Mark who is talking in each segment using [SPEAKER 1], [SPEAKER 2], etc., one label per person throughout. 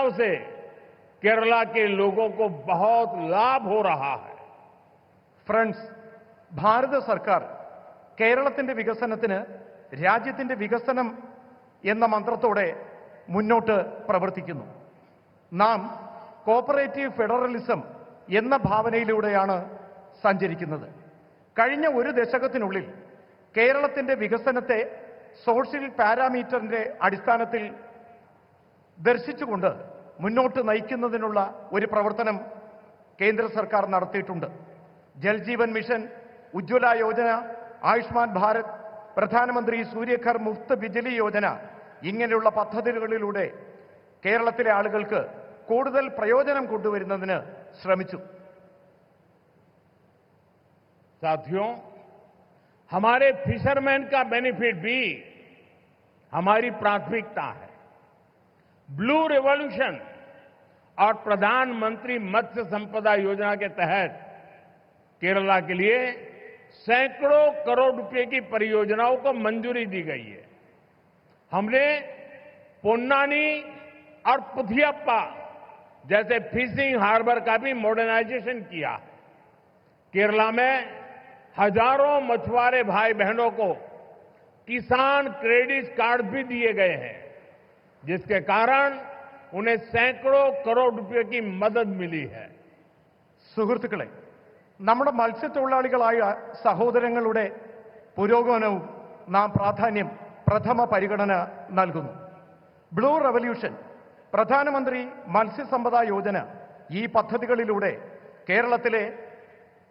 [SPEAKER 1] बदलाव से केरला के लोगों को बहुत लाभ हो रहा है।
[SPEAKER 2] ഫ്രണ്ട്സ്, ഭാരത സർക്കാർ കേരളത്തിന്റെ വികസനത്തിന് രാജ്യത്തിന്റെ വികസനം എന്ന മന്ത്രത്തോടെ മുന്നോട്ട് പ്രവർത്തിക്കുന്നു. നാം കോപ്പറേറ്റീവ് ഫെഡറലിസം എന്ന ഭാവനയിലൂടെയാണ് സഞ്ചരിക്കുന്നത്. കഴിഞ്ഞ ഒരു ദശകത്തിനുള്ളിൽ കേരളത്തിന്റെ വികസനത്തെ സോഷ്യൽ പാരാമീറ്ററിന്റെ അടിസ്ഥാനത്തിൽ ദർശിച്ചുകൊണ്ട് മുന്നോട്ട് നയിക്കുന്നതിനുള്ള ഒരു പ്രവർത്തനം കേന്ദ്ര സർക്കാർ നടത്തിയിട്ടുണ്ട്. ജൽജീവൻ മിഷൻ, ഉജ്ജ്വല യോജന, ആയുഷ്മാൻ ഭാരത്, പ്രധാനമന്ത്രി സൂര്യഘർ മുഫ്ത് ബിജ്ലി യോജന ഇങ്ങനെയുള്ള പദ്ധതികളിലൂടെ കേരളത്തിലെ ആളുകൾക്ക് കൂടുതൽ പ്രയോജനം കൊണ്ടുവരുന്നതിന് ശ്രമിച്ചു.
[SPEAKER 1] साथियों, हमारे फिशरमैन का बेनिफिट भी हमारी प्राथमिकता है। ब्लू रिवॉल्यूशन और प्रधानमंत्री मत्स्य संपदा योजना के तहत केरला के लिए सैकड़ों करोड़ रुपए की परियोजनाओं को मंजूरी दी गई है। हमने पोन्नानी और पुथियप्पा जैसे फिशिंग हार्बर का भी मॉडर्नाइजेशन किया है। केरला में हजारों मछुआरे भाई बहनों को किसान क्रेडिट कार्ड भी दिए गए हैं, जिसके कारण उन्हें सैकड़ों करोड़ रुपए की मदद मिली है.
[SPEAKER 2] സുഹൃത്തുക്കളെ, നമ്മുടെ മത്സ്യത്തൊഴിലാളികളായ സഹോദരങ്ങളുടെ പുരോഗമനവും നാം പ്രഥമ പരിഗണന നൽകുന്നു. ബ്ലൂ റവല്യൂഷൻ, പ്രധാനമന്ത്രി മത്സ്യസമ്പദാ യോജന ഈ പദ്ധതികളിലൂടെ കേരളത്തിലെ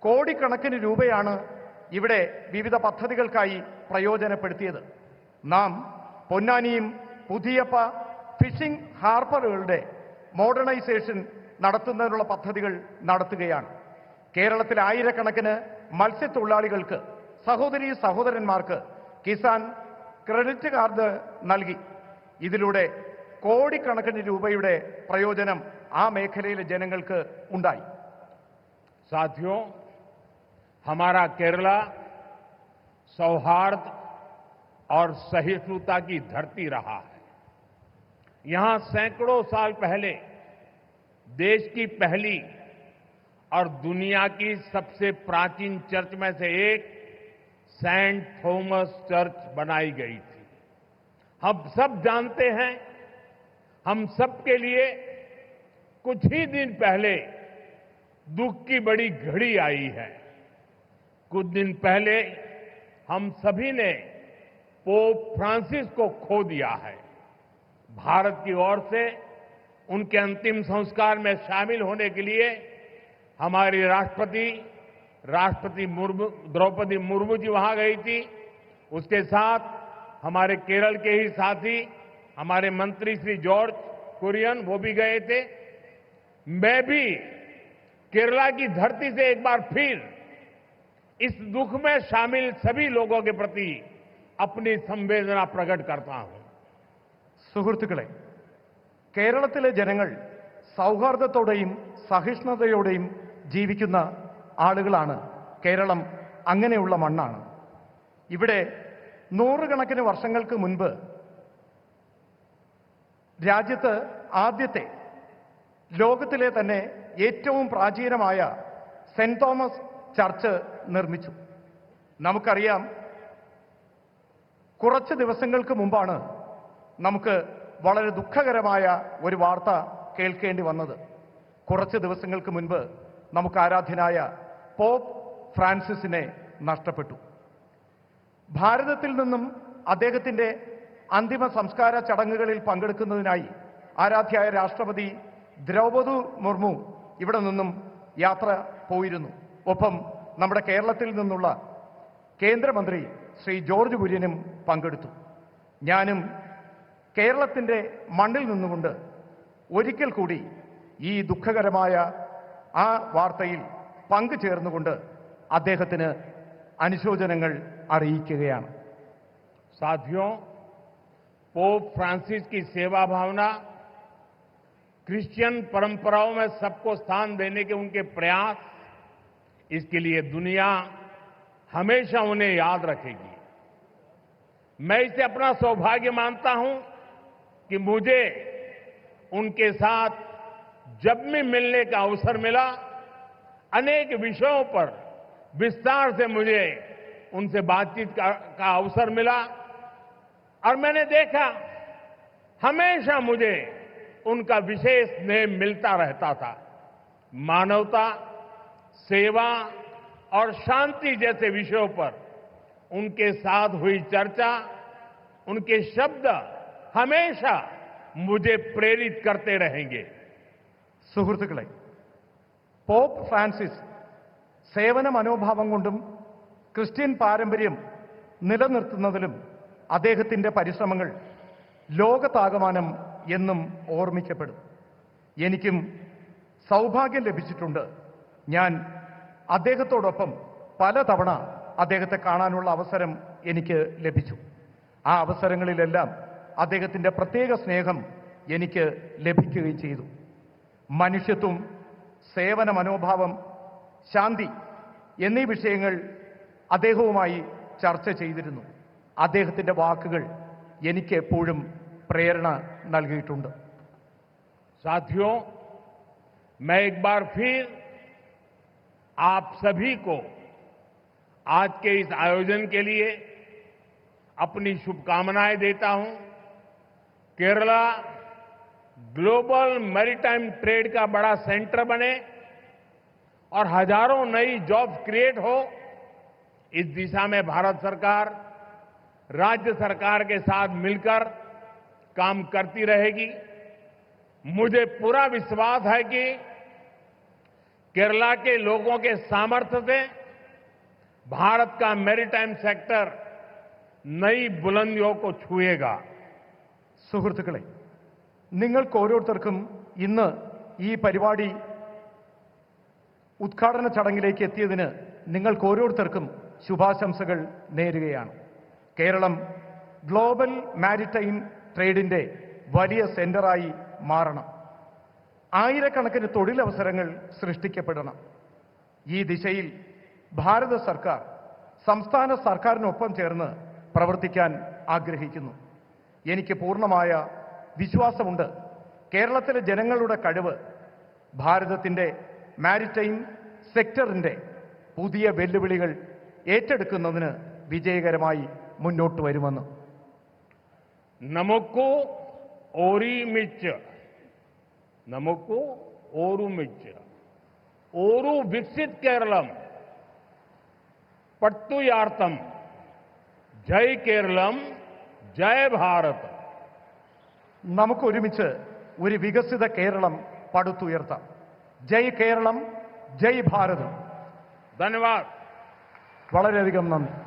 [SPEAKER 2] കോടിക്കണക്കിന് രൂപയാണ് ഇവിടെ വിവിധ പദ്ധതികൾക്കായി പ്രയോജനപ്പെടുത്തിയത്. നാം പൊന്നാനിയും പുതിയപ്പ ഫിഷിംഗ് ഹാർബറുകളുടെ മോഡേണൈസേഷൻ നടത്തുന്നതിനുള്ള പദ്ധതികൾ നടത്തുകയാണ്. കേരളത്തിലെ ആയിരക്കണക്കിന് മത്സ്യത്തൊഴിലാളികൾക്ക്, സഹോദരീ സഹോദരന്മാർക്ക് കിസാൻ ക്രെഡിറ്റ് കാർഡ് നൽകി. ഇതിലൂടെ കോടിക്കണക്കിന് രൂപയുടെ പ്രയോജനം ആ മേഖലയിലെ ജനങ്ങൾക്ക് ഉണ്ടായി.
[SPEAKER 1] साथियों, हमारा केरला सौहार्द और सहिष्णुता की धरती रहा है. यहां सैकड़ों साल पहले देश की पहली और दुनिया की सबसे प्राचीन चर्च में से एक सेंट थॉमस चर्च बनाई गई थी. हम सब जानते हैं, हम सबके लिए कुछ ही दिन पहले दुख की बड़ी घड़ी आई है. कुछ दिन पहले हम सभी ने पोप फ्रांसिस को खो दिया है. भारत की ओर से उनके अंतिम संस्कार में शामिल होने के लिए हमारी राष्ट्रपति द्रौपदी मुर्मू जी वहां गई थी. उसके साथ हमारे केरल के ही साथी हमारे मंत्री श्री जॉर्ज कुरियन वो भी गए थे. मैं भी केरला की धरती से एक बार फिर इस दुख में शामिल सभी लोगों के प्रति अपनी संवेदना प्रकट करता हूं.
[SPEAKER 2] സുഹൃത്തുക്കളെ, കേരളത്തിലെ ജനങ്ങൾ സൗഹാർദ്ദത്തോടെയും സഹിഷ്ണുതയോടെയും ജീവിക്കുന്ന ആളുകളാണ്. കേരളം അങ്ങനെയുള്ള മണ്ണാണ്. ഇവിടെ നൂറുകണക്കിന് വർഷങ്ങൾക്ക് മുൻപ് രാജ്യത്ത് ആദ്യത്തെ, ലോകത്തിലെ തന്നെ ഏറ്റവും പ്രാചീനമായ സെന്റ് തോമസ് ചർച്ച് നിർമ്മിച്ചു. നമുക്കറിയാം, കുറച്ച് ദിവസങ്ങൾക്ക് മുമ്പാണ് നമുക്ക് വളരെ ദുഃഖകരമായ ഒരു വാർത്ത കേൾക്കേണ്ടി വന്നത്. കുറച്ച് ദിവസങ്ങൾക്ക് മുൻപ് നമുക്ക് ആരാധ്യനായ പോപ്പ് ഫ്രാൻസിസിനെ നഷ്ടപ്പെട്ടു. ഭാരതത്തിൽ നിന്നും അദ്ദേഹത്തിന്റെ അന്തിമ സംസ്കാര ചടങ്ങുകളിൽ പങ്കെടുക്കുന്നതിനായി ആരാധ്യയായ രാഷ്ട്രപതി ദ്രൗപദി മുർമു ഇവിടെ നിന്നും യാത്ര പോയിരുന്നു. ഒപ്പം നമ്മുടെ കേരളത്തിൽ നിന്നുള്ള കേന്ദ്രമന്ത്രി ശ്രീ ജോർജ് കുര്യനും പങ്കെടുത്തു. ഞാനും കേരളത്തിന്റെ മണ്ണിൽ നിന്നുകൊണ്ട് ഒരിക്കൽ കൂടി ഈ ദുഃഖകരമായ ആ വാർത്തയിൽ പങ്കുചേർന്നുകൊണ്ട് അദ്ദേഹത്തിന് അനുശോചനങ്ങൾ അറിയിക്കുകയാണ്.
[SPEAKER 1] साथियों, पोप फ्रांसिस की सेवा भावना, क्रिश्चियन परंपराओं में सबको स्थान देने के उनके प्रयास, इसके लिए दुनिया हमेशा उन्हें याद रखेगी. मैं इसे अपना सौभाग्य मानता हूं कि मुझे उनके साथ जब भी मिलने का अवसर मिला, अनेक विषयों पर विस्तार से मुझे उनसे बातचीत का अवसर मिला और मैंने देखा हमेशा मुझे उनका विशेष स्नेह मिलता रहता था। मानवता, सेवा और शांति जैसे विषयों पर उनके साथ हुई चर्चा, उनके शब्द हमेशा मुझे प्रेरित करते रहेंगे।
[SPEAKER 2] സുഹൃത്തുക്കളെ, പോപ്പ് ഫ്രാൻസിസ് സേവന മനോഭാവം കൊണ്ടും ക്രിസ്ത്യൻ പാരമ്പര്യം നിലനിർത്തുന്നതിലും അദ്ദേഹത്തിന്റെ പരിശ്രമങ്ങൾ ലോകത്താകമാനം എന്നും ഓർമ്മിക്കപ്പെടും. എനിക്കും സൗഭാഗ്യം ലഭിച്ചിട്ടുണ്ട്. ഞാൻ അദ്ദേഹത്തോടൊപ്പം പലതവണ അദ്ദേഹത്തെ കാണാനുള്ള അവസരം എനിക്ക് ലഭിച്ചു. ആ അവസരങ്ങളിലെല്ലാം അദ്ദേഹത്തിന്റെ പ്രത്യേക സ്നേഹം എനിക്ക് ലഭിക്കുകയും ചെയ്തു. മനുഷ്യത്വം, സേവന മനോഭാവം, ശാന്തി എന്നീ വിഷയങ്ങൾ അദ്ദേഹവുമായി ചർച്ച ചെയ്തിരുന്നു. അദ്ദേഹത്തിന്റെ വാക്കുകൾ എനിക്ക് എപ്പോഴും പ്രേരണ നൽകിയിട്ടുണ്ട്.
[SPEAKER 1] साथियों, मैं एक बार फिर आप सभी को आज के इस आयोजन के लिए अपनी शुभकामनाएं देता हूं। केरला ग्लोबल मैरीटाइम ट्रेड का बड़ा सेंटर बने और हजारों नई जॉब्स क्रिएट हो, इस दिशा में भारत सरकार राज्य सरकार के साथ मिलकर काम करती रहेगी। मुझे पूरा विश्वास है कि केरला के लोगों के सामर्थ्य से भारत का मैरीटाइम सेक्टर नई बुलंदियों को छुएगा।
[SPEAKER 2] സുഹൃത്തുക്കളെ, നിങ്ങൾക്ക് ഓരോരുത്തർക്കും ഇന്ന് ഈ പരിപാടി ഉദ്ഘാടന ചടങ്ങിലേക്ക് എത്തിയതിന് നിങ്ങൾക്ക് ഓരോരുത്തർക്കും ശുഭാശംസകൾ നേരുകയാണ്. കേരളം ഗ്ലോബൽ മാരിടൈം ട്രേഡിന്റെ വലിയ സെന്ററായി മാറണം. ആയിരക്കണക്കിന് തൊഴിലവസരങ്ങൾ സൃഷ്ടിക്കപ്പെടണം. ഈ ദിശയിൽ ഭാരത സർക്കാർ സംസ്ഥാന സർക്കാരിനൊപ്പം ചേർന്ന് പ്രവർത്തിക്കാൻ ആഗ്രഹിക്കുന്നു. എനിക്ക് പൂർണ്ണമായ വിശ്വാസമുണ്ട്. കേരളത്തിലെ ജനങ്ങളുടെ കഴിവ് ഭാരതത്തിന്റെ മാരിടൈം സെക്ടറിന്റെ പുതിയ വെല്ലുവിളികൾ ഏറ്റെടുക്കുന്നതിന് വിജയകരമായി മുന്നോട്ട് വരുമെന്ന്.
[SPEAKER 1] നമുക്ക് ഓരുമിച്ച് ഓരു വികസിത് കേരളം പടുത്തുയർത്താം. ജയ് കേരളം, ജയ് ഭാരത്.
[SPEAKER 2] നമുക്കൊരുമിച്ച് ഒരു വികസിത കേരളം പടുത്തുയർത്താം. ജയ് കേരളം, ജയ് ഭാരത്.
[SPEAKER 1] ധന്യവാദ്.
[SPEAKER 2] വളരെയധികം നന്ദി.